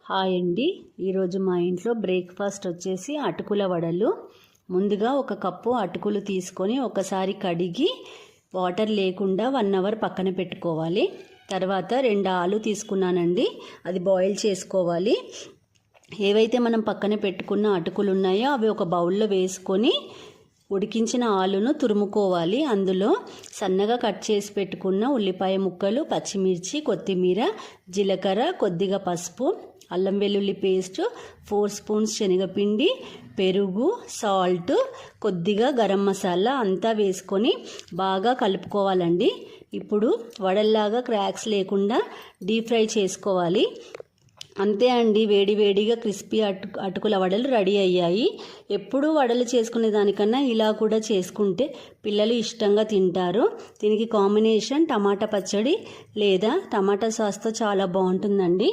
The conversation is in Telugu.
హాయ్ అండి. ఈరోజు మా ఇంట్లో బ్రేక్ఫాస్ట్ వచ్చేసి అటుకుల వడలు. ముందుగా ఒక కప్పు అటుకులు తీసుకొని ఒకసారి కడిగి వాటర్ లేకుండా 1 అవర్ పక్కన పెట్టుకోవాలి. తర్వాత 2 ఆలు తీసుకున్నానండి, అది బాయిల్ చేసుకోవాలి. ఏవైతే మనం పక్కన పెట్టుకున్న అటుకులు ఉన్నాయో అవి ఒక బౌల్లో వేసుకొని ఉడికించిన ఆలును తురుముకోవాలి. అందులో సన్నగా కట్ చేసి పెట్టుకున్న ఉల్లిపాయ ముక్కలు, పచ్చిమిర్చి, కొత్తిమీర, జీలకర్ర, కొద్దిగా పసుపు, అల్లం వెల్లుల్లి పేస్ట్, 4 స్పూన్స్ శనగపిండి, పెరుగు, సాల్ట్, కొద్దిగా గరం మసాలా అంతా వేసుకొని బాగా కలుపుకోవాలండి. ఇప్పుడు వడల్లాగా క్రాక్స్ లేకుండా డీప్ ఫ్రై చేసుకోవాలి. అంతే అండి, వేడివేడిగా క్రిస్పీ అటుకుల వడలు రెడీ అయ్యాయి. ఎప్పుడూ వడలు చేసుకునే దానికన్నా ఇలా కూడా చేసుకుంటే పిల్లలు ఇష్టంగా తింటారు. దీనికి కాంబినేషన్ టమాటా పచ్చడి లేదా టమాటా సాస్తో చాలా బాగుంటుందండి.